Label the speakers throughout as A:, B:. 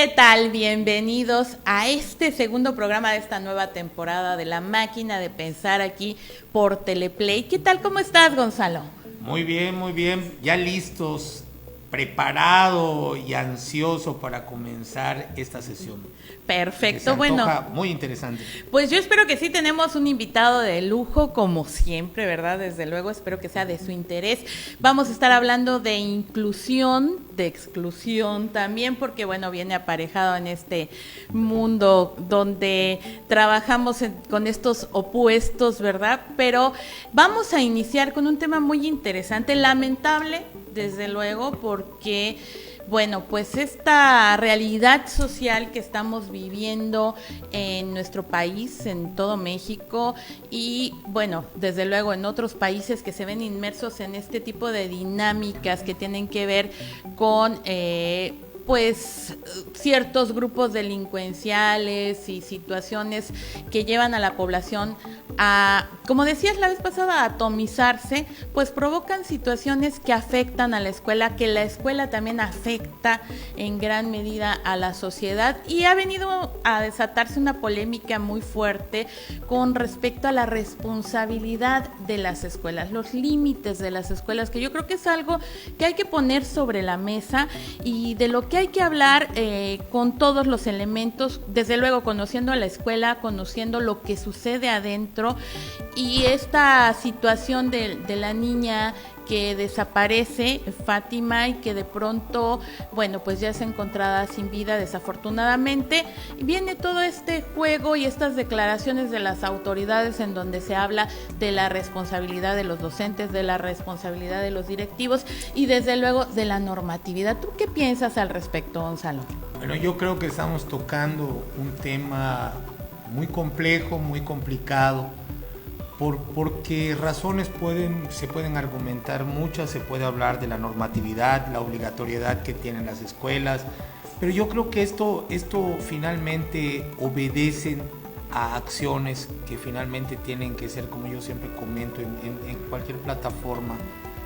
A: ¿Qué tal? Bienvenidos a este segundo programa de esta nueva temporada de La Máquina de Pensar aquí por Teleplay. ¿Qué tal? ¿Cómo estás, Gonzalo?
B: Muy bien, ya listos, preparado y ansioso para comenzar esta sesión.
A: Perfecto,
B: bueno. Muy interesante.
A: Pues yo espero que sí, tenemos un invitado de lujo, como siempre, ¿verdad? Desde luego, espero que sea de su interés. Vamos a estar hablando de inclusión, de exclusión también, porque bueno, viene aparejado en este mundo donde trabajamos con estos opuestos, ¿verdad? Pero vamos a iniciar con un tema muy interesante, lamentable, desde luego, porque bueno, pues esta realidad social que estamos viviendo en nuestro país, en todo México y bueno, desde luego en otros países que se ven inmersos en este tipo de dinámicas que tienen que ver con pues ciertos grupos delincuenciales y situaciones que llevan a la población a, como decías la vez pasada, a atomizarse, pues provocan situaciones que afectan a la escuela, que la escuela también afecta en gran medida a la sociedad y ha venido a desatarse una polémica muy fuerte con respecto a la responsabilidad de las escuelas, los límites de las escuelas, que yo creo que es algo que hay que poner sobre la mesa y de lo que hay que hablar con todos los elementos, desde luego conociendo a la escuela, conociendo lo que sucede adentro y esta situación de la niña que desaparece, Fátima, y que de pronto, bueno, pues ya es encontrada sin vida desafortunadamente. Viene todo este juego y estas declaraciones de las autoridades en donde se habla de la responsabilidad de los docentes, de la responsabilidad de los directivos y desde luego de la normatividad. ¿Tú qué piensas al respecto, Gonzalo?
B: Bueno, yo creo que estamos tocando un tema muy complejo, muy complicado, porque razones se pueden argumentar muchas, se puede hablar de la normatividad, la obligatoriedad que tienen las escuelas, pero yo creo que esto finalmente obedecen a acciones que finalmente tienen que ser, como yo siempre comento, en cualquier plataforma,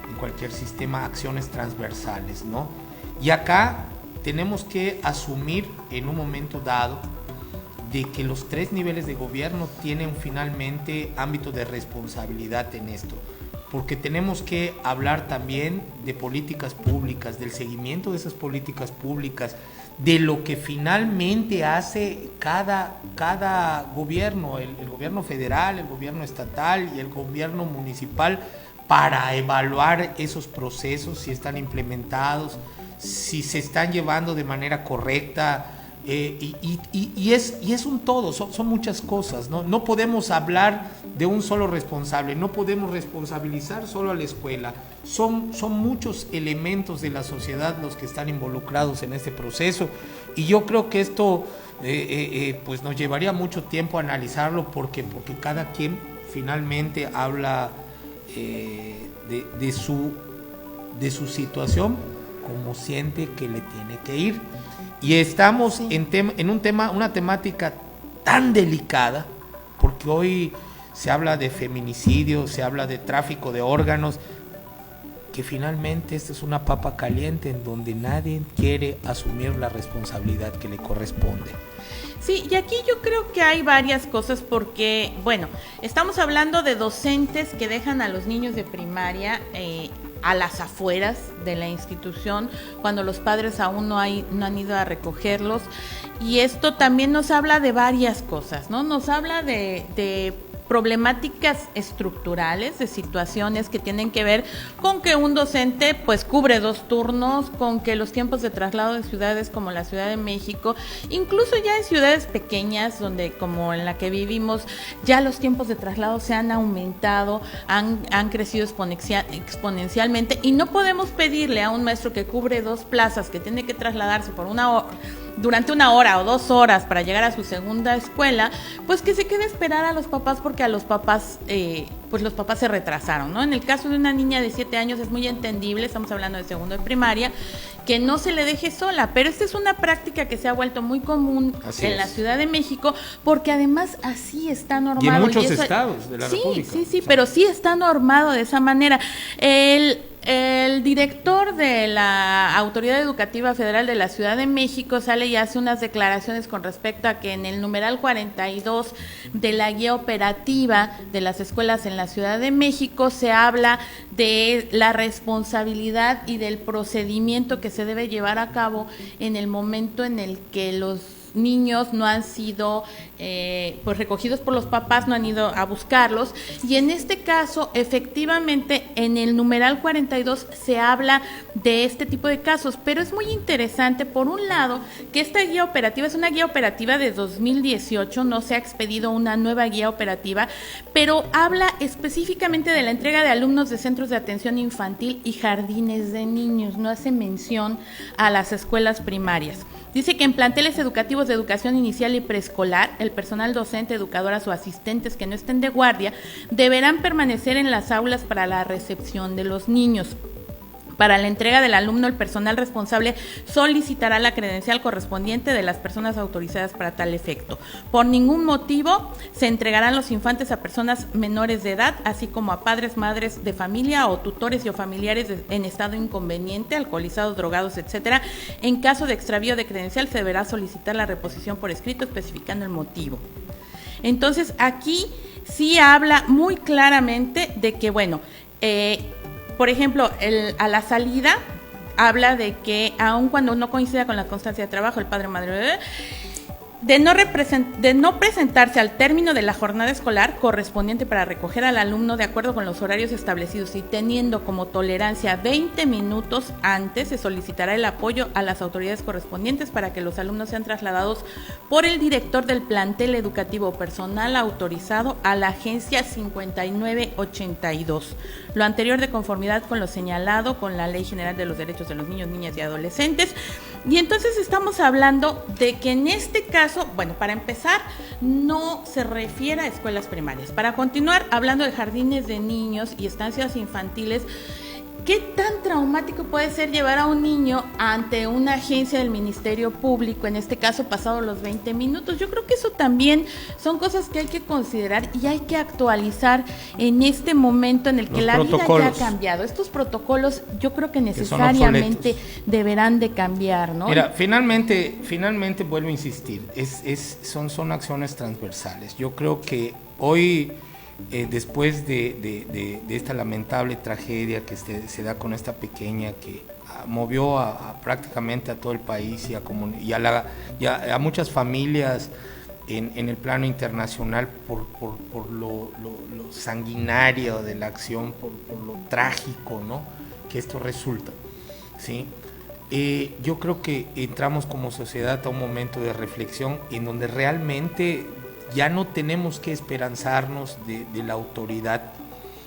B: en cualquier sistema, acciones transversales, ¿no? Y acá tenemos que asumir en un momento dado de que los tres niveles de gobierno tienen finalmente ámbito de responsabilidad en esto, porque tenemos que hablar también de políticas públicas, del seguimiento de esas políticas públicas, de lo que finalmente hace cada gobierno, el gobierno federal, el gobierno estatal y el gobierno municipal para evaluar esos procesos, si están implementados, si se están llevando de manera correcta. Y es un todo, son muchas cosas, ¿no? No podemos hablar de un solo responsable, no podemos responsabilizar solo a la escuela, son muchos elementos de la sociedad los que están involucrados en este proceso y yo creo que esto pues nos llevaría mucho tiempo analizarlo porque cada quien finalmente habla de su situación como siente que le tiene que ir. Y estamos sí. en una temática tan delicada, porque hoy se habla de feminicidio, se habla de tráfico de órganos, que finalmente esta es una papa caliente en donde nadie quiere asumir la responsabilidad que le corresponde.
A: Sí, y aquí yo creo que hay varias cosas porque, bueno, estamos hablando de docentes que dejan a los niños de primaria a las afueras de la institución cuando los padres aún no han ido a recogerlos y esto también nos habla de varias cosas, ¿no? Nos habla de problemáticas estructurales, de situaciones que tienen que ver con que un docente pues cubre 2 turnos, con que los tiempos de traslado de ciudades como la Ciudad de México, incluso ya en ciudades pequeñas donde como en la que vivimos, ya los tiempos de traslado se han aumentado, han crecido exponencialmente y no podemos pedirle a un maestro que cubre 2 plazas, que tiene que trasladarse por durante 1 hora o 2 horas para llegar a su segunda escuela, pues que se quede a esperar a los papás porque a los papás, pues los papás se retrasaron, ¿no? En el caso de una niña de 7 años es muy entendible, estamos hablando de segundo de primaria, que no se le deje sola, pero esta es una práctica que se ha vuelto muy común la Ciudad de México, porque además así está normado.
B: Y en muchos estados de la República.
A: Sí, pero sí está normado de esa manera. el director de la Autoridad Educativa Federal de la Ciudad de México sale y hace unas declaraciones con respecto a que en el numeral 42 de la guía operativa de las escuelas en la Ciudad de México se habla de la responsabilidad y del procedimiento que se debe llevar a cabo en el momento en el que los niños no han sido pues recogidos por los papás, no han ido a buscarlos, y en este caso efectivamente en el numeral 42 se habla de este tipo de casos, pero es muy interesante por un lado que esta guía operativa es una guía operativa de 2018, no se ha expedido una nueva guía operativa, pero habla específicamente de la entrega de alumnos de centros de atención infantil y jardines de niños, no hace mención a las escuelas primarias. Dice que en planteles educativos de educación inicial y preescolar, el personal docente, educadoras o asistentes que no estén de guardia deberán permanecer en las aulas para la recepción de los niños. Para la entrega del alumno, el personal responsable solicitará la credencial correspondiente de las personas autorizadas para tal efecto. Por ningún motivo se entregarán los infantes a personas menores de edad, así como a padres, madres de familia o tutores y o familiares en estado inconveniente, alcoholizados, drogados, etcétera. En caso de extravío de credencial, se deberá solicitar la reposición por escrito, especificando el motivo. Entonces, aquí sí habla muy claramente de que, bueno, por ejemplo, a la salida habla de que aun cuando no coincida con la constancia de trabajo, el padre o madre de no presentarse al término de la jornada escolar correspondiente para recoger al alumno de acuerdo con los horarios establecidos y teniendo como tolerancia 20 minutos antes, se solicitará el apoyo a las autoridades correspondientes para que los alumnos sean trasladados por el director del plantel educativo personal autorizado a la agencia 5982. Lo anterior de conformidad con lo señalado con la Ley General de los Derechos de los Niños, Niñas y Adolescentes. Y entonces estamos hablando de que en este caso, bueno, para empezar, no se refiere a escuelas primarias. Para continuar, hablando de jardines de niños y estancias infantiles, ¿qué tan traumático puede ser llevar a un niño ante una agencia del Ministerio Público, en este caso pasado los 20 minutos? Yo creo que eso también son cosas que hay que considerar y hay que actualizar en este momento en el que la vida ya ha cambiado. Estos protocolos yo creo que necesariamente deberán de cambiar, ¿no?
B: Mira, finalmente vuelvo a insistir, son acciones transversales. Yo creo que hoy, después de esta lamentable tragedia que se da con esta pequeña que movió prácticamente a todo el país y a muchas familias en el plano internacional por lo sanguinario de la acción, por lo trágico, ¿no?, que esto resulta, ¿sí? Yo creo que entramos como sociedad a un momento de reflexión en donde realmente ya no tenemos que esperanzarnos de la autoridad,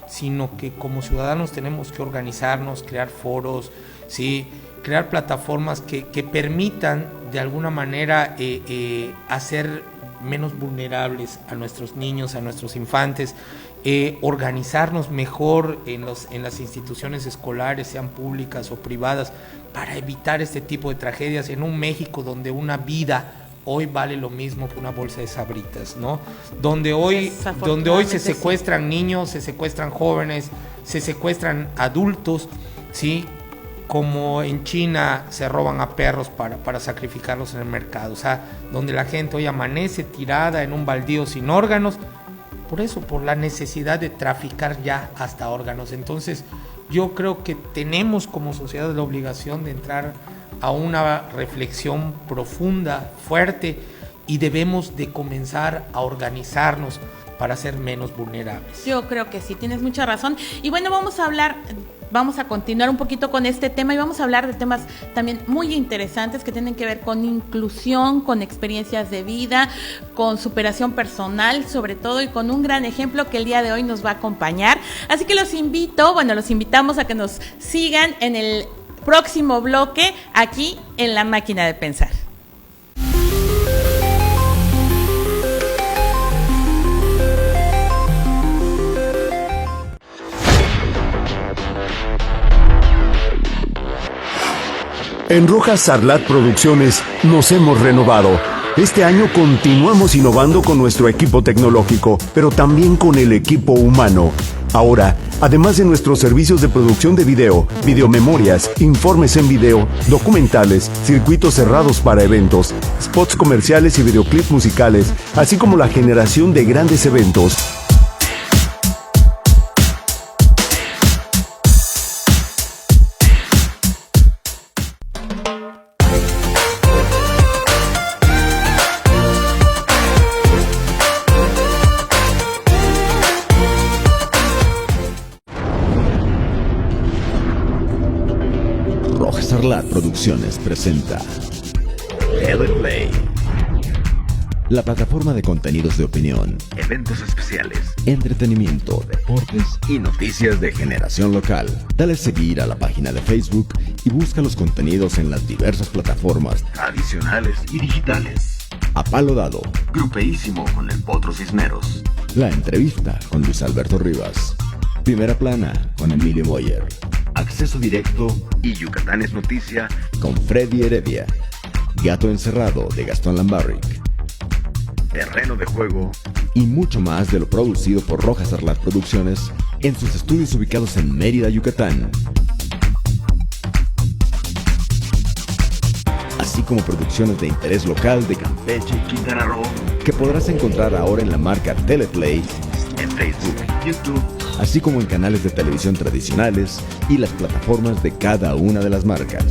B: sino que como ciudadanos tenemos que organizarnos, crear foros, ¿sí?, crear plataformas que permitan de alguna manera hacer menos vulnerables a nuestros niños, a nuestros infantes, organizarnos mejor en las instituciones escolares, sean públicas o privadas, para evitar este tipo de tragedias en un México donde una vida hoy vale lo mismo que una bolsa de Sabritas, ¿no? Donde hoy se secuestran niños, se secuestran jóvenes, se secuestran adultos, ¿sí? Como en China se roban a perros para sacrificarlos en el mercado, o sea, donde la gente hoy amanece tirada en un baldío sin órganos, por la necesidad de traficar ya hasta órganos. Entonces, yo creo que tenemos como sociedad la obligación de entrar a una reflexión profunda, fuerte, y debemos de comenzar a organizarnos para ser menos vulnerables.
A: Yo creo que sí, tienes mucha razón. Y bueno, vamos a continuar un poquito con este tema y vamos a hablar de temas también muy interesantes que tienen que ver con inclusión, con experiencias de vida, con superación personal, sobre todo, y con un gran ejemplo que el día de hoy nos va a acompañar. Así que los invitamos a que nos sigan en el próximo bloque aquí en La Máquina de Pensar.
C: En Rojas Sarlat Producciones nos hemos renovado. Este año continuamos innovando con nuestro equipo tecnológico, pero también con el equipo humano. Ahora, además de nuestros servicios de producción de video, videomemorias, informes en video, documentales, circuitos cerrados para eventos, spots comerciales y videoclips musicales, así como la generación de grandes eventos.
D: Rojas Sarlat Producciones presenta Teleplay, la plataforma de contenidos de opinión, eventos especiales, entretenimiento, deportes y noticias de generación local. Dale seguir a la página de Facebook y busca los contenidos en las diversas plataformas tradicionales y digitales. A Palo Dado, Grupeísimo con el Potro Cisneros. La entrevista con Luis Alberto Rivas. Primera Plana con Emilio Boyer. Acceso Directo y Yucatán es Noticia con Freddy Heredia. Gato Encerrado de Gastón Lambarric. Terreno de Juego y mucho más de lo producido por Rojas Sarlat Producciones en sus estudios ubicados en Mérida, Yucatán. Así como producciones de interés local de Campeche y Quintana Roo, que podrás encontrar ahora en la marca Teleplay, en Facebook, YouTube, así como en canales de televisión tradicionales y las plataformas de cada una de las marcas.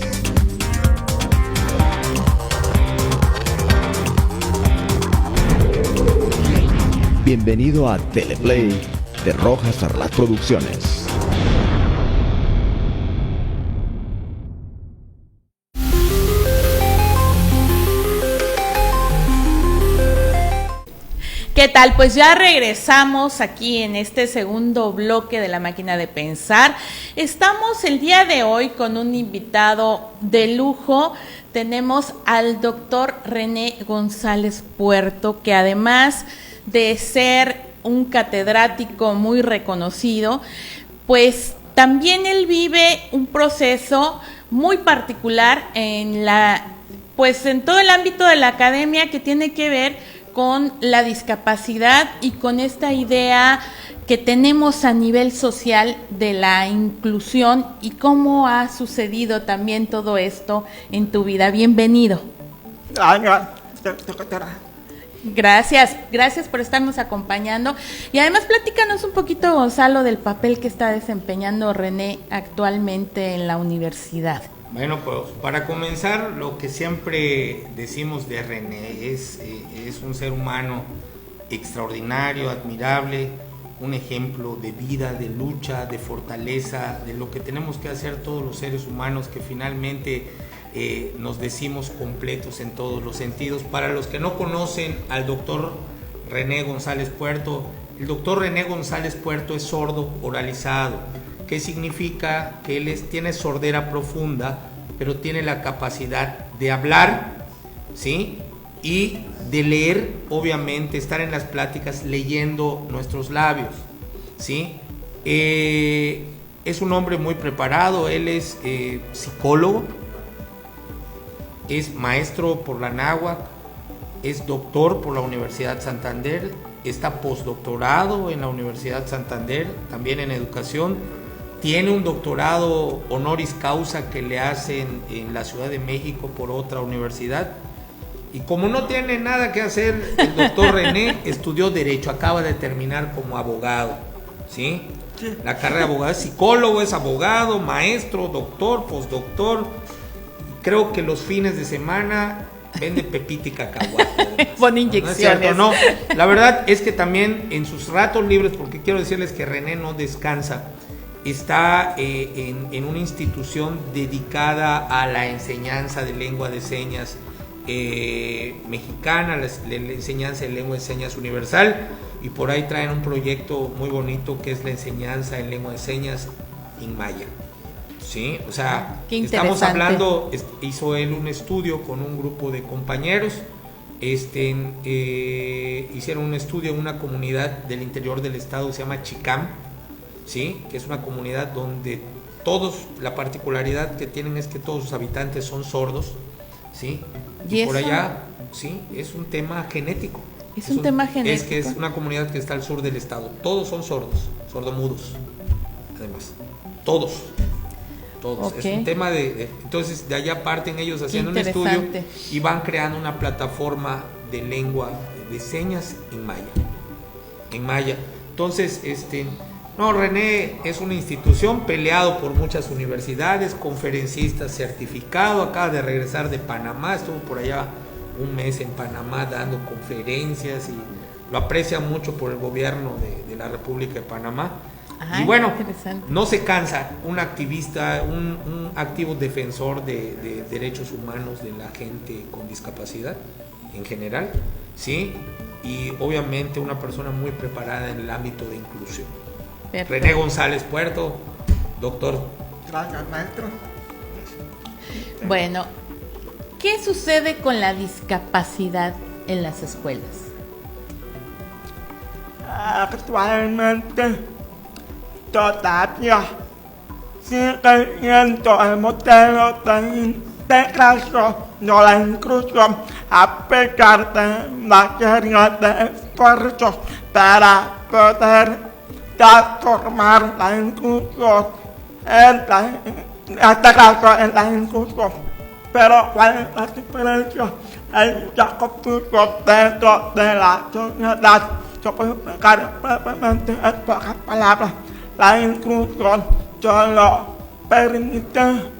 D: Bienvenido a Teleplay de Rojas Sarlat Producciones.
A: ¿Qué tal? Pues ya regresamos aquí en este segundo bloque de La Máquina de Pensar. Estamos el día de hoy con un invitado de lujo. Tenemos al doctor René González Puerto, que además de ser un catedrático muy reconocido, pues también él vive un proceso muy particular en todo el ámbito de la academia que tiene que ver con la discapacidad y con esta idea que tenemos a nivel social de la inclusión y cómo ha sucedido también todo esto en tu vida. Bienvenido. Gracias por estarnos acompañando. Y además platícanos un poquito, Gonzalo, del papel que está desempeñando René actualmente en la universidad.
B: Bueno, pues para comenzar, lo que siempre decimos de René es un ser humano extraordinario, admirable, un ejemplo de vida, de lucha, de fortaleza, de lo que tenemos que hacer todos los seres humanos, que finalmente nos decimos completos en todos los sentidos. Para los que no conocen al doctor René González Puerto, el doctor René González Puerto es sordo oralizado. ¿Qué significa? Que él tiene sordera profunda, pero tiene la capacidad de hablar, ¿sí? Y de leer, obviamente, estar en las pláticas leyendo nuestros labios, ¿sí? Es un hombre muy preparado, él es psicólogo, es maestro por la Náhuac, es doctor por la Universidad Santander, está postdoctorado en la Universidad Santander, también en educación. Tiene un doctorado honoris causa que le hacen en la Ciudad de México por otra universidad. Y como no tiene nada que hacer, el doctor René estudió Derecho, acaba de terminar como abogado, ¿sí? Sí. La carrera de abogado, es psicólogo, es abogado, maestro, doctor, postdoctor. Creo que los fines de semana vende pepita y cacahuate.
A: Pone inyecciones.
B: No, la verdad es que también en sus ratos libres, porque quiero decirles que René no descansa, está en una institución dedicada a la enseñanza de lengua de señas mexicana, la enseñanza de lengua de señas universal, y por ahí traen un proyecto muy bonito que es la enseñanza en lengua de señas en maya, ¿sí? O sea, estamos hablando, hizo él un estudio con un grupo de compañeros, hicieron un estudio en una comunidad del interior del estado que se llama Chicam, ¿sí? Que es una comunidad donde la particularidad que tienen es que todos sus habitantes son sordos, ¿sí? Y por allá, sí, es un tema genético.
A: Es un tema genético.
B: Es que es una comunidad que está al sur del estado. Todos son sordos, sordomudos. además. Todos.
A: Okay.
B: Es un tema entonces de allá parten ellos haciendo un estudio y van creando una plataforma de lengua de señas en maya. Entonces, René es una institución peleado por muchas universidades, conferencista certificado, acaba de regresar de Panamá, estuvo por allá un mes en Panamá dando conferencias y lo aprecia mucho por el gobierno de la República de Panamá.
A: Ajá,
B: y bueno,
A: no
B: se cansa, un activista, un activo defensor de derechos humanos de la gente con discapacidad en general, ¿sí? Y obviamente una persona muy preparada en el ámbito de inclusión. Perfecto. René González Puerto, doctor.
E: Gracias, maestro.
A: Bueno, ¿qué sucede con la discapacidad en las escuelas?
E: Actualmente todavía sigue siendo el modelo de integración de la inclusión a pesar de la serie de esfuerzos para poder transformar la inclusión en la integración en la inclusión. Pero ¿cuál es la diferencia? El confuso dentro de la sociedad. Yo puedo explicar brevemente en pocas palabras. La inclusión solo permite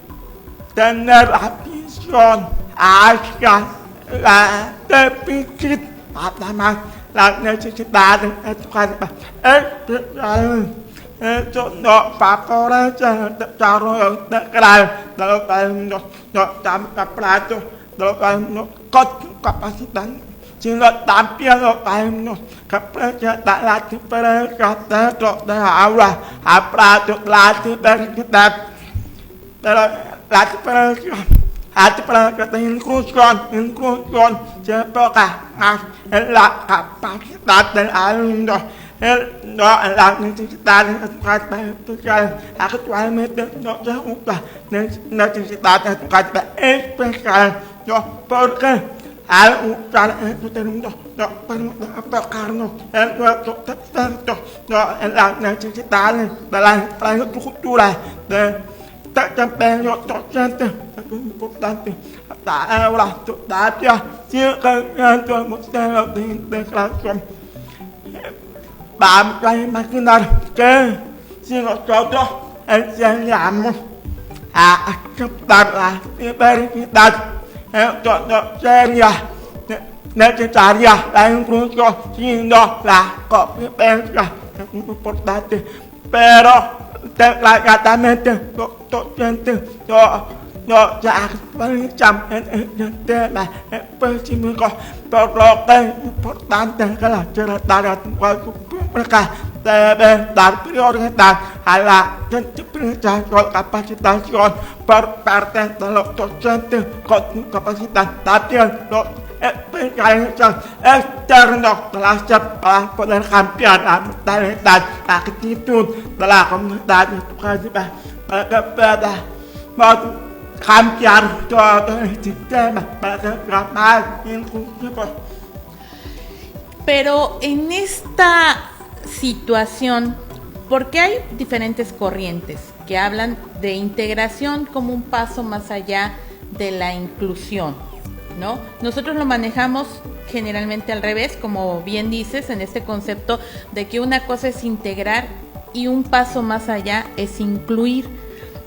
E: tener la visión hacia la déficit, además las necesidades educativas especiales. Eso no favorece el desarrollo integral de los alumnos, no aparatos de los alumnos con discapacidad, sino también los alumnos que presentan las diferencias dentro de la aula, aparatos, la diversidad de la diferencia de inclusión se enfoca más en la capacidad del alumno, no en las necesidades educativas especiales. Actualmente no se usa necesidades educativas especiales, porque al usar estos términos no podemos enfocarnos en nuestros expertos, en las necesidades de la infraestructura de desempeño docente. Es muy importante. Hasta ahora todavía sigue siendo el modelo de integración. Vamos a imaginar que si nosotros enseñamos a aceptar la diversidad, entonces sería necesaria la inclusión, sino la convivencia. Es muy importante. Pero desgraciadamente los docentes no se actualizan en el tema específico, por lo que es importante que la Secretaría de Educación Pública debe dar prioridad a la sensibilización y capacitación por parte de los docentes con discapacidad, también los especialistas externos de la SEP, para poder cambiar la mentalidad, la actitud de la comunidad educativa, para que pueda cambiar todo el sistema para que sea más inclusivo.
A: Pero en esta situación, porque hay diferentes corrientes que hablan de integración como un paso más allá de la inclusión, ¿no? Nosotros lo manejamos generalmente al revés, como bien dices, en este concepto de que una cosa es integrar y un paso más allá es incluir.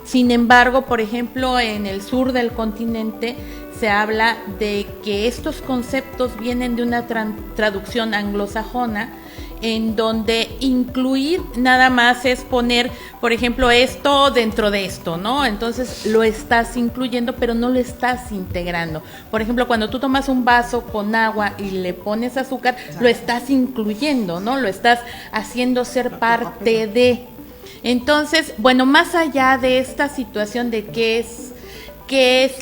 A: Sin embargo, por ejemplo, en el sur del continente se habla de que estos conceptos vienen de una traducción anglosajona, en donde incluir nada más es poner, por ejemplo, esto dentro de esto, ¿no? Entonces lo estás incluyendo, pero no lo estás integrando. Por ejemplo, cuando tú tomas un vaso con agua y le pones azúcar, lo estás incluyendo, ¿no? Lo estás haciendo ser parte de. Entonces, bueno, más allá de esta situación de qué es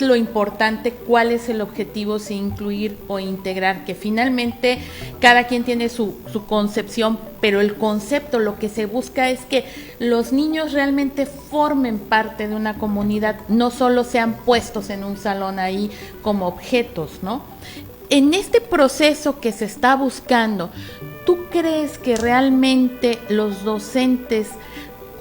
A: lo importante, cuál es el objetivo, si incluir o integrar, que finalmente cada quien tiene su concepción, pero el concepto, lo que se busca es que los niños realmente formen parte de una comunidad, no solo sean puestos en un salón ahí como objetos, ¿no? En este proceso que se está buscando, ¿tú crees que realmente los docentes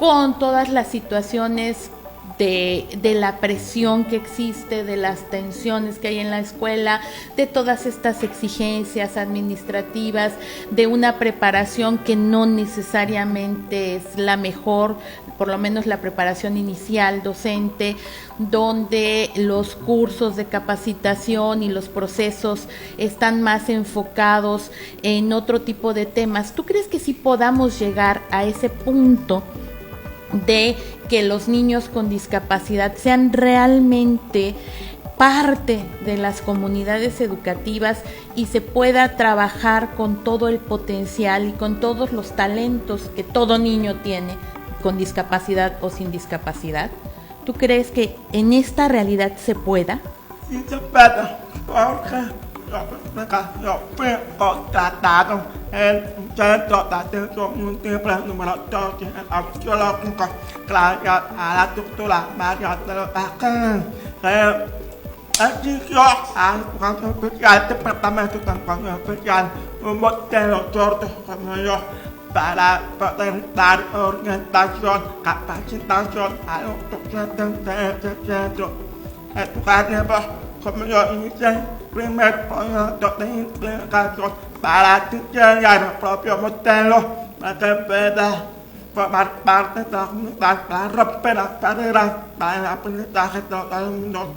A: con todas las situaciones de la presión que existe, de las tensiones que hay en la escuela, de todas estas exigencias administrativas, de una preparación que no necesariamente es la mejor, por lo menos la preparación inicial docente, donde los cursos de capacitación y los procesos están más enfocados en otro tipo de temas. ¿Tú crees que sí podamos llegar a ese punto de que los niños con discapacidad sean realmente parte de las comunidades educativas y se pueda trabajar con todo el potencial y con todos los talentos que todo niño tiene, con discapacidad o sin discapacidad? ¿Tú crees que en esta realidad se pueda?
E: Sí se puede, porque yo fui contratado en un centro de atención múltiple número 2 en el arqueológico, gracias a la doctora María de los Ángeles. Exigió al Consejo Especial, Departamento de Consejo Especial, un modelo sordo como yo, para poder dar orientación, capacitación a los docentes de ese centro educativo. Como yo inicié primer proyecto de investigación para diseñar el propio modelo para que pueda formar parte de la comunidad, para romper las barreras para el aprendizaje de los alumnos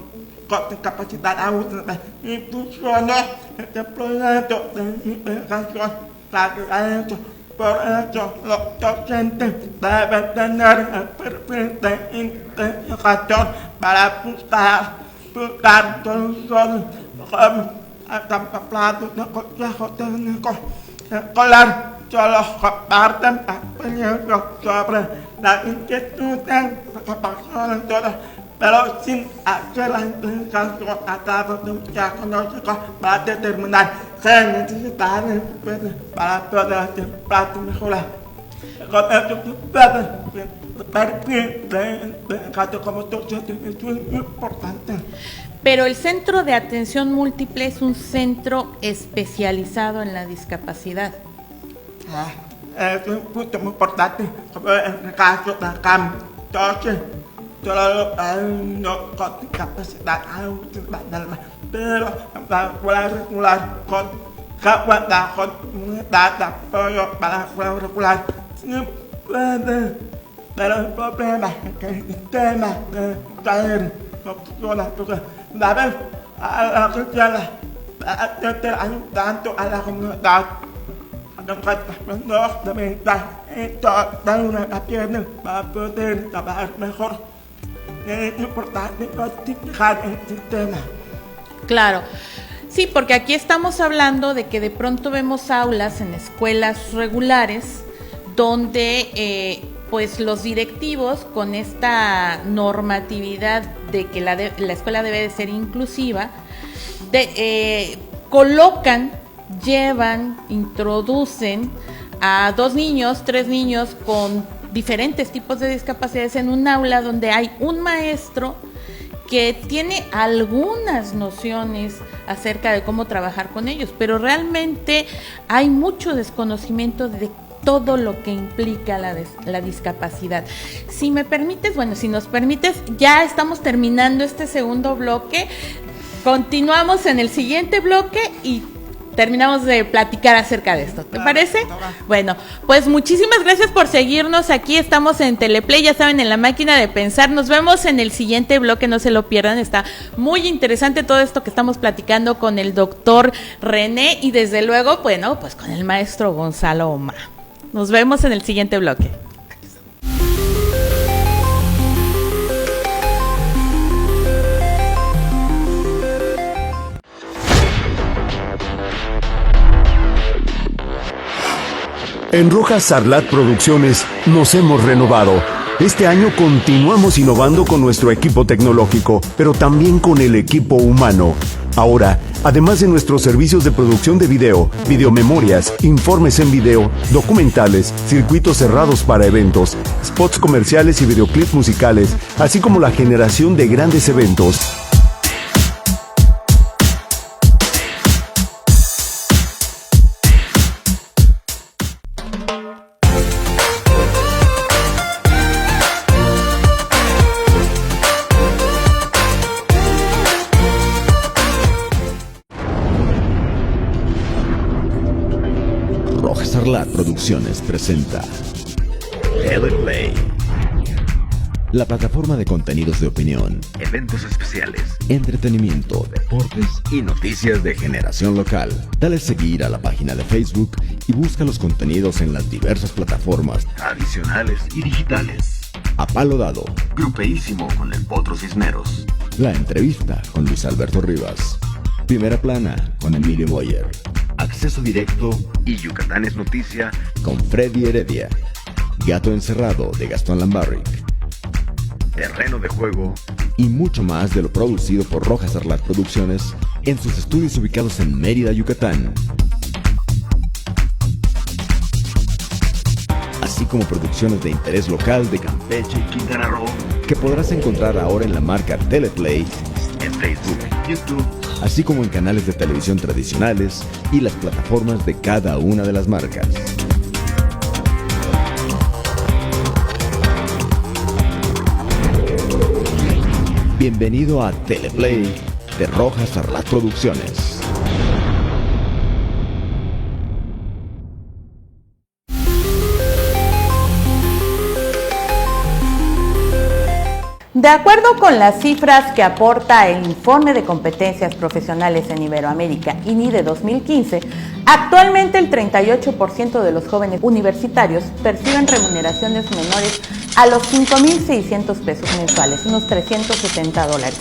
E: con discapacidad aguda. Inclusión este proyecto de investigación hecho. Por eso los docentes deben tener el perfil de investigación para buscar soluciones como el del Consejo Técnico Escolar. Solo comparten experiencias sobre la inquietud en la capacidad de todos, pero sin hacer la investigación a través de un diagnóstico para determinar qué necesidades para poder hacer parte mejorar. Con esto se puede perfil de investigación como docente, esto es muy importante.
A: Pero el Centro de Atención Múltiple es un centro especializado en la discapacidad.
E: Es un punto muy importante, como en el caso de CAM. Entonces, solo no con discapacidad auditiva, pero para regular con capacidad, con unidad de apoyo para la regular. Sí puede, pero el problema es que el sistema de taller no funciona, porque una vez a la sociedad, ayudando a la comunidad, no deben dar una pierna para poder trabajar mejor. Es importante identificar el sistema.
A: Claro, sí, porque aquí estamos hablando de que de pronto vemos aulas en escuelas regulares donde pues los directivos, con esta normatividad de que la escuela debe de ser inclusiva, colocan, llevan, introducen a 2 niños, 3 niños con diferentes tipos de discapacidades en un aula donde hay un maestro que tiene algunas nociones acerca de cómo trabajar con ellos, pero realmente hay mucho desconocimiento de todo lo que implica la discapacidad. Si me permites, bueno, si nos permites, ya estamos terminando este segundo bloque, continuamos en el siguiente bloque y terminamos de platicar acerca de esto, ¿te parece? Bueno, pues muchísimas gracias por seguirnos, aquí estamos en Teleplay, ya saben, en la máquina de pensar, nos vemos en el siguiente bloque, no se lo pierdan, está muy interesante todo esto que estamos platicando con el doctor René y desde luego, bueno, pues con el maestro Gonzalo Oma. Nos vemos en el siguiente bloque.
C: En Rojas Sarlat Producciones nos hemos renovado. Este año continuamos innovando con nuestro equipo tecnológico, pero también con el equipo humano. Ahora, además de nuestros servicios de producción de video, videomemorias, informes en video, documentales, circuitos cerrados para eventos, spots comerciales y videoclips musicales, así como la generación de grandes eventos.
D: Sarlat Producciones presenta Teleplay, la plataforma de contenidos de opinión, eventos especiales, entretenimiento, deportes y noticias de generación local. Dale seguir a la página de Facebook y busca los contenidos en las diversas plataformas tradicionales y digitales. A Palo Dado, Grupeísimo con el Potro Cisneros. La entrevista con Luis Alberto Rivas. Primera Plana con Emilio Boyer. Acceso Directo y Yucatán es Noticia con Freddy Heredia. Gato Encerrado de Gastón Lambarric. Terreno de Juego y mucho más de lo producido por Rojas Sarlat Producciones en sus estudios ubicados en Mérida, Yucatán. Así como producciones de interés local de Campeche y Quintana Roo, que podrás encontrar ahora en la marca Teleplay, en Facebook, YouTube, así como en canales de televisión tradicionales y las plataformas de cada una de las marcas. Bienvenido a Teleplay de Rojas Sarlat Producciones.
A: De acuerdo con las cifras que aporta el Informe de Competencias Profesionales en Iberoamérica, INI de 2015, actualmente el 38% de los jóvenes universitarios perciben remuneraciones menores a los 5,600 pesos mensuales, unos $370.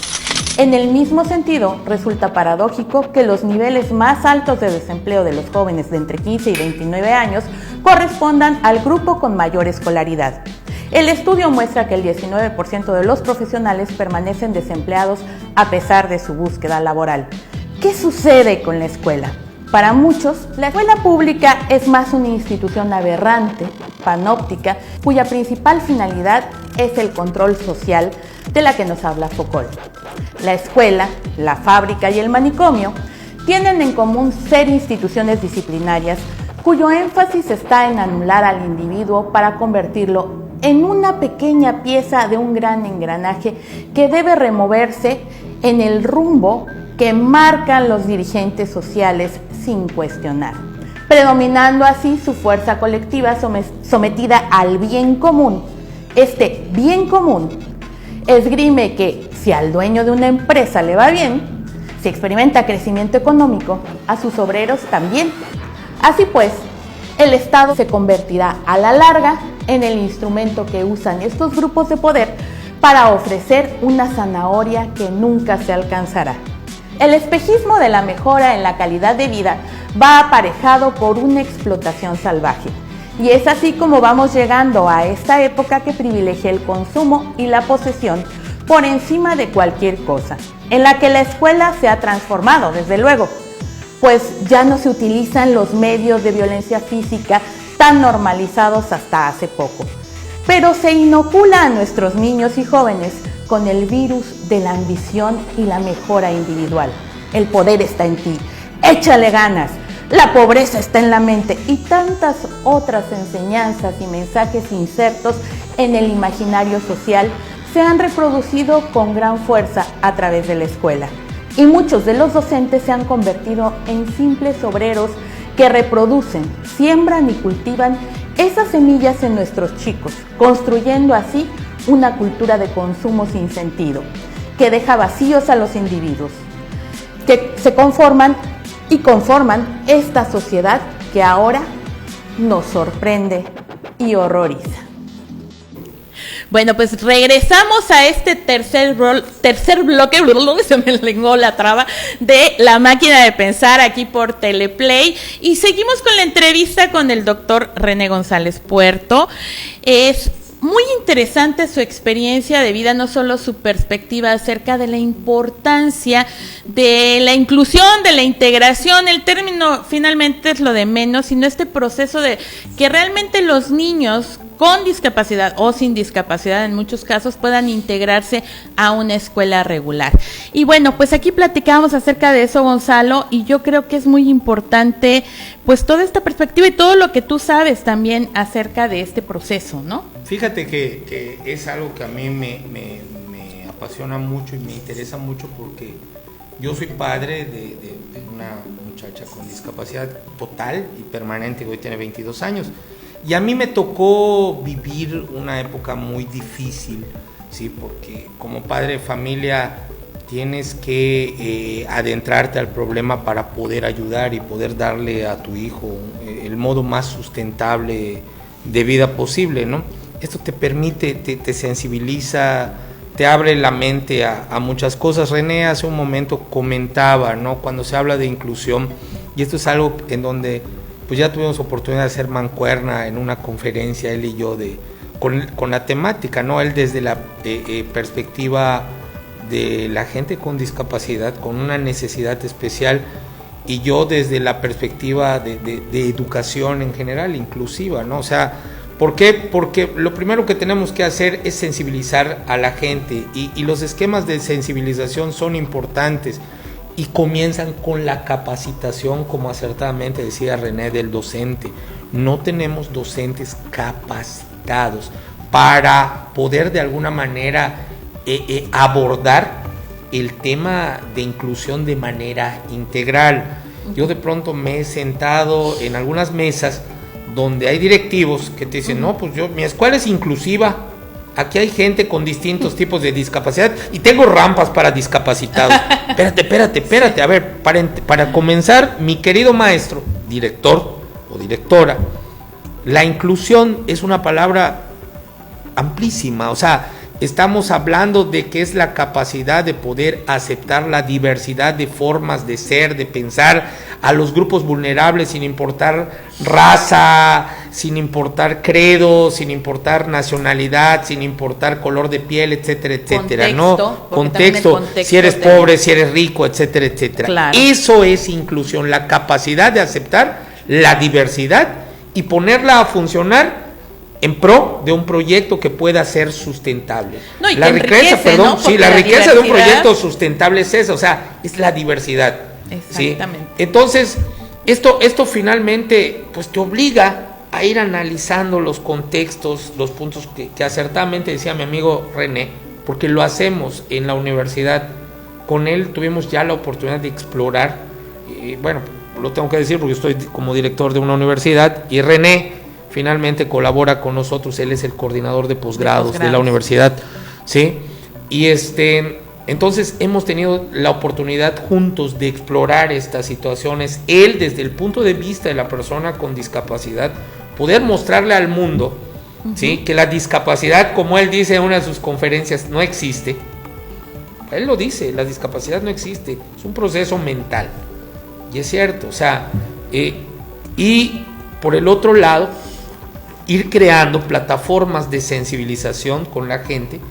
A: En el mismo sentido, resulta paradójico que los niveles más altos de desempleo de los jóvenes de entre 15 y 29 años correspondan al grupo con mayor escolaridad. El estudio muestra que el 19% de los profesionales permanecen desempleados a pesar de su búsqueda laboral. ¿Qué sucede con la escuela? Para muchos, la escuela pública es más una institución aberrante, panóptica, cuya principal finalidad es el control social de la que nos habla Foucault. La escuela, la fábrica y el manicomio tienen en común ser instituciones disciplinarias cuyo énfasis está en anular al individuo para convertirlo en una pequeña pieza de un gran engranaje que debe removerse en el rumbo que marcan los dirigentes sociales sin cuestionar, predominando así su fuerza colectiva sometida al bien común. Este bien común esgrime que si al dueño de una empresa le va bien, si experimenta crecimiento económico, a sus obreros también. Así pues, el Estado se convertirá a la larga en el instrumento que usan estos grupos de poder para ofrecer una zanahoria que nunca se alcanzará. El espejismo de la mejora en la calidad de vida va aparejado por una explotación salvaje. Y es así como vamos llegando a esta época que privilegia el consumo y la posesión por encima de cualquier cosa, en la que la escuela se ha transformado, desde luego, pues ya no se utilizan los medios de violencia física tan normalizados hasta hace poco. Pero se inocula a nuestros niños y jóvenes con el virus de la ambición y la mejora individual. El poder está en ti, échale ganas, la pobreza está en la mente y tantas otras enseñanzas y mensajes insertos en el imaginario social se han reproducido con gran fuerza a través de la escuela. Y muchos de los docentes se han convertido en simples obreros que reproducen, siembran y cultivan esas semillas en nuestros chicos, construyendo así una cultura de consumo sin sentido, que deja vacíos a los individuos, que se conforman esta sociedad que ahora nos sorprende y horroriza. Bueno, pues regresamos a este tercer bloque, se me lenguó la traba, de La Máquina de Pensar aquí por Teleplay y seguimos con la entrevista con el doctor René González Puerto. Es muy interesante su experiencia de vida, no solo su perspectiva acerca de la importancia de la inclusión, de la integración. El término finalmente es lo de menos, sino este proceso de que realmente los niños con discapacidad o sin discapacidad en muchos casos puedan integrarse a una escuela regular. Y bueno, pues aquí platicamos acerca de eso, Gonzalo, y yo creo que es muy importante pues toda esta perspectiva y todo lo que tú sabes también acerca de este proceso, ¿no?
B: Fíjate que es algo que a mí me apasiona mucho y me interesa mucho porque yo soy padre de una muchacha con discapacidad total y permanente, que hoy tiene 22 años. Y a mí me tocó vivir una época muy difícil, ¿sí? Porque como padre de familia tienes que adentrarte al problema para poder ayudar y poder darle a tu hijo el modo más sustentable de vida posible, ¿no? Esto te permite, te sensibiliza, te abre la mente a muchas cosas. René hace un momento comentaba, ¿no? Cuando se habla de inclusión, y esto es algo en donde pues ya tuvimos oportunidad de hacer mancuerna en una conferencia, él y yo, con la temática, ¿no? Él desde la perspectiva de la gente con discapacidad, con una necesidad especial, y yo desde la perspectiva de educación en general, inclusiva, ¿no? O sea, ¿por qué? Porque lo primero que tenemos que hacer es sensibilizar a la gente, y los esquemas de sensibilización son importantes, y comienzan con la capacitación, como acertadamente decía René, del docente. No tenemos docentes capacitados para poder de alguna manera abordar el tema de inclusión de manera integral. Yo de pronto me he sentado en algunas mesas donde hay directivos que te dicen, no, pues mi escuela es inclusiva, aquí hay gente con distintos tipos de discapacidad y tengo rampas para discapacitados. Espérate, a ver, para comenzar, mi querido maestro, director o directora, la inclusión es una palabra amplísima, o sea, estamos hablando de que es la capacidad de poder aceptar la diversidad de formas de ser, de pensar, a los grupos vulnerables sin importar raza, sin importar credo, sin importar nacionalidad, sin importar color de piel, etcétera, etcétera, ¿no? Contexto, si eres pobre, si eres rico, etcétera, etcétera. Claro. Eso es inclusión, la capacidad de aceptar la diversidad y ponerla a funcionar en pro de un proyecto que pueda ser sustentable. No, y la riqueza, perdón, sí, la riqueza de un proyecto sustentable es esa, o sea, es la diversidad. Exactamente. ¿Sí? Entonces, esto finalmente pues te obliga a ir analizando los contextos, los puntos que acertadamente decía mi amigo René, porque lo hacemos en la universidad. Con él tuvimos ya la oportunidad de explorar, bueno, lo tengo que decir porque estoy como director de una universidad, y René finalmente colabora con nosotros, él es el coordinador de posgrados de la universidad, ¿sí? Y entonces hemos tenido la oportunidad juntos de explorar estas situaciones, él desde el punto de vista de la persona con discapacidad, poder mostrarle al mundo, ¿sí? Que la discapacidad, como él dice en una de sus conferencias, no existe. Él lo dice, la discapacidad no existe, es un proceso mental, y es cierto, o sea, y por el otro lado, ir creando plataformas de sensibilización con la gente,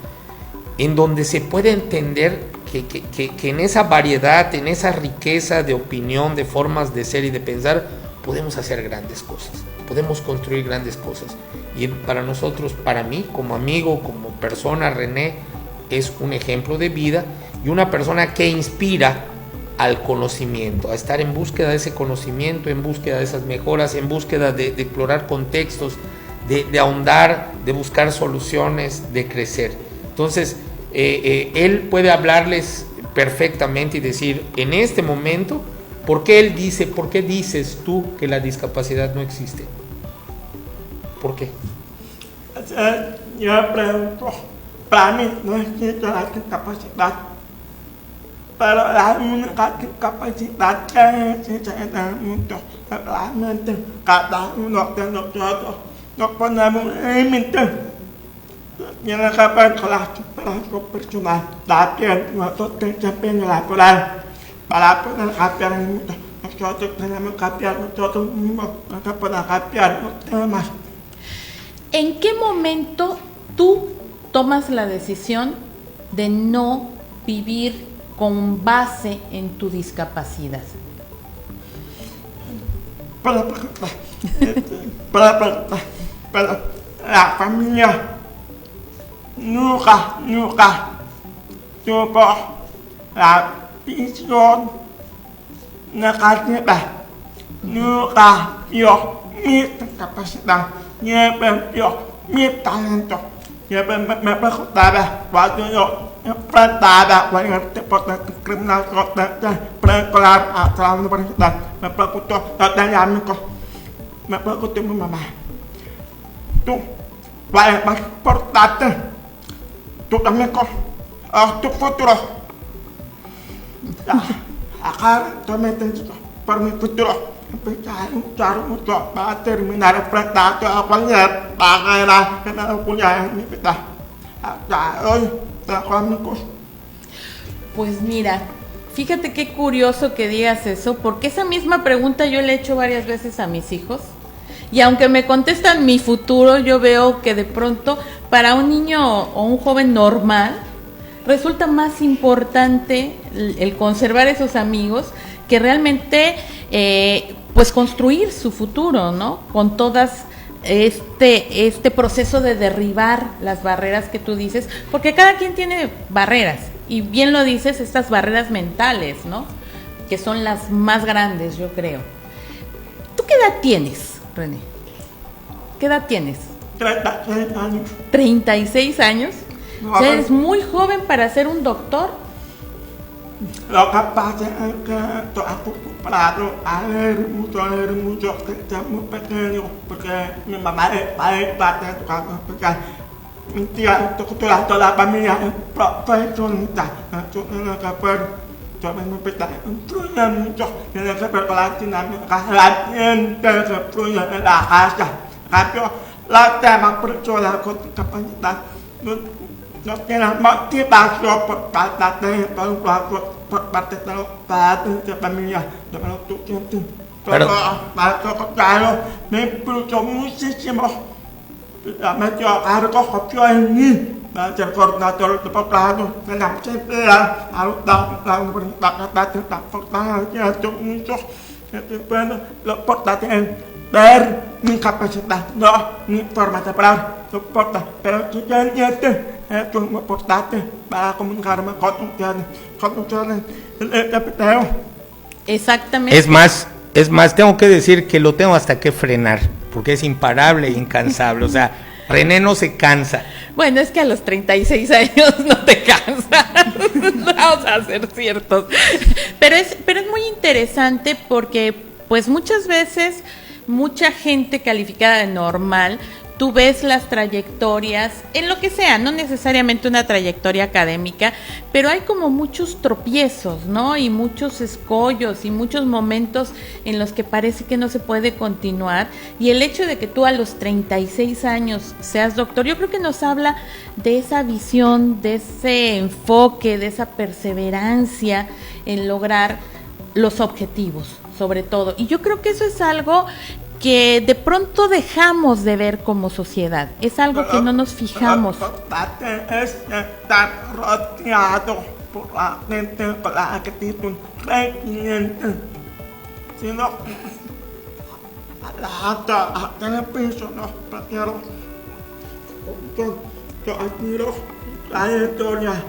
B: en donde se puede entender que en esa variedad, en esa riqueza de opinión, de formas de ser y de pensar, podemos hacer grandes cosas, podemos construir grandes cosas. Y para nosotros, para mí, como amigo, como persona, René es un ejemplo de vida y una persona que inspira al conocimiento, a estar en búsqueda de ese conocimiento, en búsqueda de esas mejoras, en búsqueda de explorar contextos, de ahondar, de buscar soluciones, de crecer. Entonces, él puede hablarles perfectamente y decir, en este momento, ¿por qué dices tú que la discapacidad no existe? ¿Por qué?
E: Yo pregunto, para mí no existe la discapacidad, pero la única discapacidad que existe en el mundo es realmente cada uno de nosotros nos ponemos límites. Tiene que ver con la superación personal, también nosotros desempeño laboral, para poder cambiar el mundo. Nosotros tenemos que cambiar nosotros mismos, no se pueden cambiar los temas.
A: ¿En qué momento tú tomas la decisión de no vivir con base en tu discapacidad?
E: Pero la familia nunca tuvo la visión negativa, nunca vio mi capacidad, siempre vio mi talento. Siempre me preguntaba cuando yo enfrentada con el tipo de discriminación preescolar a través de la universidad. Me preguntó, me preguntó mi mamá, tú, ¿cuál es más importante? Tú también con tu futuro. Acá también por mi futuro. Empezar a luchar mucho para terminar enfrentando a cualquier barrera que me oponga en mi vida. Hasta hoy, amigos.
A: Pues mira, fíjate qué curioso que digas eso, porque esa misma pregunta yo le he hecho varias veces a mis hijos. Y aunque me contestan mi futuro, yo veo que de pronto para un niño o un joven normal resulta más importante el conservar esos amigos que realmente pues construir su futuro, ¿no? Con todas este proceso de derribar las barreras que tú dices, porque cada quien tiene barreras, y bien lo dices, estas barreras mentales, ¿no? Que son las más grandes, yo creo. ¿Tú qué edad tienes, René? ¿Qué edad tienes?
E: 36 años.
A: 36 años.
E: No,
A: O sea, eres muy joven para ser un doctor.
E: Lo que pasa es que estoy acostumbrado a leer mucho, desde muy pequeño, porque mi mamá es parte de tu casa especial. Mi tía, toda la familia es profesionista. Eso tiene que ver, sobre mi vida, influye mucho, tiene que ver con la dinámica, la gente que influye en la casa. Cambio, los temas personales con discapacidad no tienen motivación por parte de los padres de familia, de los estudiantes. Pero para lo contrario, me influyó muchísimo. Me dio cargo, confió en mí. El coordinador de posgrado de la universidad, la universidad está fortaleciendo mucho. Bueno, lo importante es ver mi capacidad, no mi forma de hablar, no importa, pero si yo entiendo, es muy importante para comunicarme con ustedes, el video.
A: Exactamente.
B: Es más, tengo que decir que lo tengo hasta que frenar, porque es imparable e incansable, o sea, René no se cansa.
A: Bueno, es que a los 36 años no te cansas, vamos a ser ciertos. Pero es muy interesante porque, pues muchas veces, mucha gente calificada de normal, tú ves las trayectorias, en lo que sea, no necesariamente una trayectoria académica, pero hay como muchos tropiezos, ¿no? Y muchos escollos y muchos momentos en los que parece que no se puede continuar. Y el hecho de que tú a los 36 años seas doctor, yo creo que nos habla de esa visión, de ese enfoque, de esa perseverancia en lograr los objetivos, sobre todo. Y yo creo que eso es algo que de pronto dejamos de ver como sociedad, es algo que no nos fijamos.
E: Lo importante es estar rodeado por la gente con la actitud resiliente. Si no, hasta en el piso, no, prefiero. Yo admiro la historia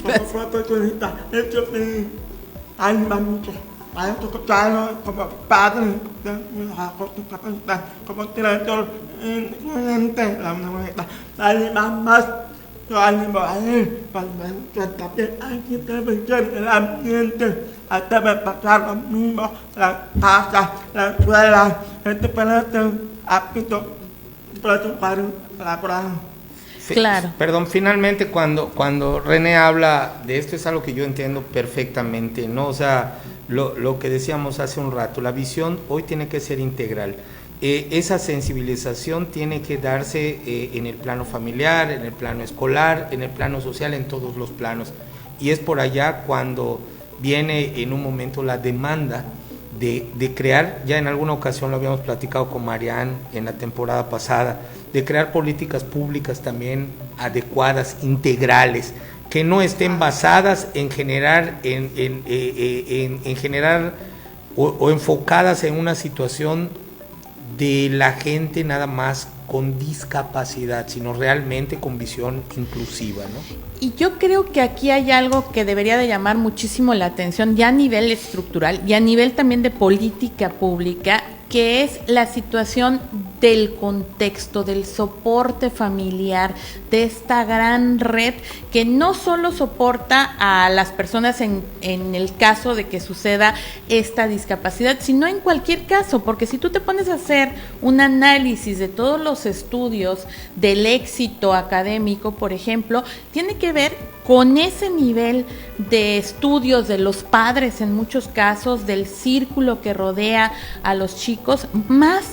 E: como profesionista, eso me anima mucho. Para escucharlo como padre de mi hijo, como director incluyente la universidad, anima más, yo animo a él, que también hay que defender el ambiente, debe pasar lo mismo, la casa, la escuela, el diferente ámbito para tu padre laboral.
A: Claro.
B: Perdón, finalmente cuando René habla de esto es algo que yo entiendo perfectamente, ¿no? O sea, lo que decíamos hace un rato, la visión hoy tiene que ser integral. Esa sensibilización tiene que darse en el plano familiar, en el plano escolar, en el plano social, en todos los planos. Y es por allá cuando viene en un momento la demanda de crear, ya en alguna ocasión lo habíamos platicado con Marianne en la temporada pasada, de crear políticas públicas también adecuadas, integrales, que no estén basadas en generar, en generar o enfocadas en una situación de la gente nada más con discapacidad, sino realmente con visión inclusiva, ¿no?
A: Y yo creo que aquí hay algo que debería de llamar muchísimo la atención, ya a nivel estructural y a nivel también de política pública, que es la situación del contexto, del soporte familiar, de esta gran red que no solo soporta a las personas en el caso de que suceda esta discapacidad, sino en cualquier caso, porque si tú te pones a hacer un análisis de todos los estudios del éxito académico, por ejemplo, tiene que ver con ese nivel de estudios de los padres en muchos casos, del círculo que rodea a los chicos, más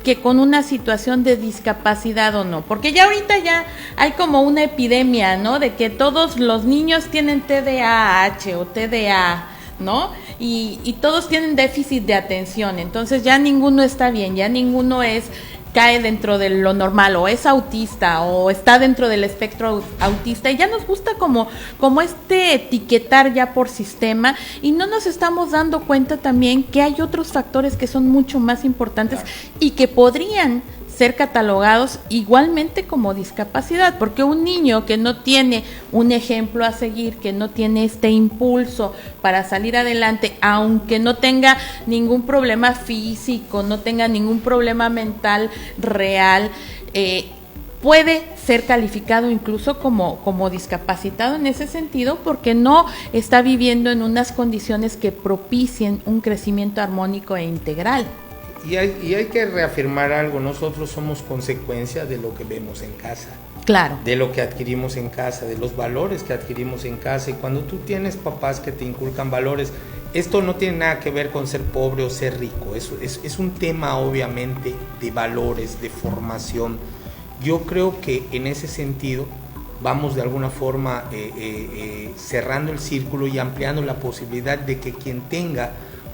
A: que con una situación de discapacidad o no, porque ya ahorita ya hay como una epidemia, ¿no? De que todos los niños tienen TDAH o TDA, ¿no? Y todos tienen déficit de atención, entonces ya ninguno está bien, ya ninguno cae dentro de lo normal, o es autista, o está dentro del espectro autista, y ya nos gusta como etiquetar ya por sistema, y no nos estamos dando cuenta también que hay otros factores que son mucho más importantes y que podrían ser catalogados igualmente como discapacidad, porque un niño que no tiene un ejemplo a seguir, que no tiene este impulso para salir adelante, aunque no tenga ningún problema físico, no tenga ningún problema mental real, puede ser calificado incluso como discapacitado en ese sentido, porque no está viviendo en unas condiciones que propicien un crecimiento armónico e integral.
B: Y hay que reafirmar algo, nosotros somos consecuencia de lo que vemos en casa.
A: Claro.
B: De lo que adquirimos en casa, de los valores que adquirimos en casa. Y cuando tú tienes papás que te inculcan valores, esto no tiene nada que ver con ser pobre o ser rico, es un tema obviamente de valores, de formación. Yo creo que en ese sentido vamos de alguna forma cerrando el círculo y ampliando la posibilidad de que quien tenga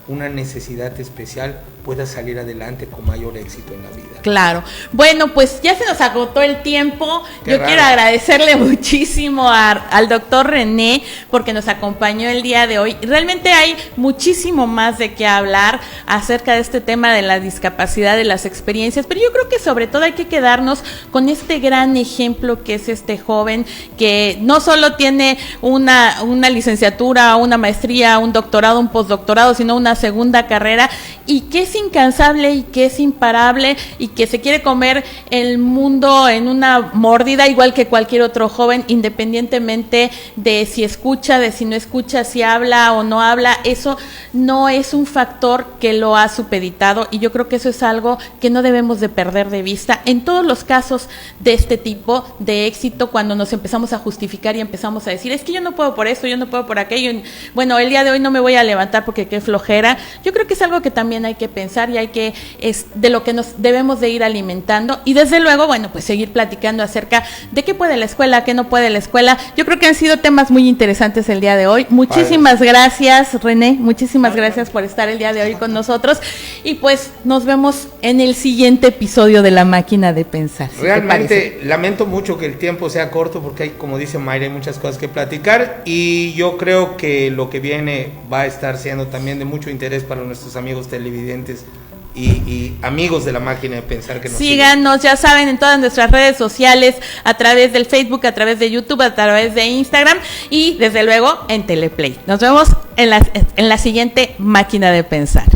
B: una necesidad especial pueda salir adelante con mayor éxito en la vida.
A: Claro. Bueno, pues ya se nos agotó el tiempo.
B: Qué
A: Quiero agradecerle muchísimo al doctor René porque nos acompañó el día de hoy. Realmente hay muchísimo más de qué hablar acerca de este tema de la discapacidad, de las experiencias, pero yo creo que sobre todo hay que quedarnos con este gran ejemplo que es este joven que no solo tiene una licenciatura, una maestría, un doctorado, un postdoctorado, sino una segunda carrera, y que es incansable y que es imparable y que se quiere comer el mundo en una mordida igual que cualquier otro joven, independientemente de si escucha, de si no escucha, si habla o no habla. Eso no es un factor que lo ha supeditado, y yo creo que eso es algo que no debemos de perder de vista en todos los casos de este tipo de éxito, cuando nos empezamos a justificar y empezamos a decir, es que yo no puedo por esto, yo no puedo por aquello, bueno, el día de hoy no me voy a levantar porque qué flojera. Yo creo que es algo que también hay que pensar y es de lo que nos debemos de ir alimentando, y desde luego, bueno, pues seguir platicando acerca de qué puede la escuela, qué no puede la escuela. Yo creo que han sido temas muy interesantes el día de hoy. Muchísimas gracias, René, muchísimas gracias por estar el día de hoy con nosotros, y pues nos vemos en el siguiente episodio de La Máquina de Pensar.
B: Realmente lamento mucho que el tiempo sea corto, porque hay, como dice Mayra, hay muchas cosas que platicar, y yo creo que lo que viene va a estar siendo también de mucho interés para nuestros amigos televidentes y amigos de La Máquina de Pensar que nos
A: síganos, ya saben, en todas nuestras redes sociales, a través del Facebook, a través de YouTube, a través de Instagram, y desde luego en Teleplay. Nos vemos en la siguiente Máquina de Pensar.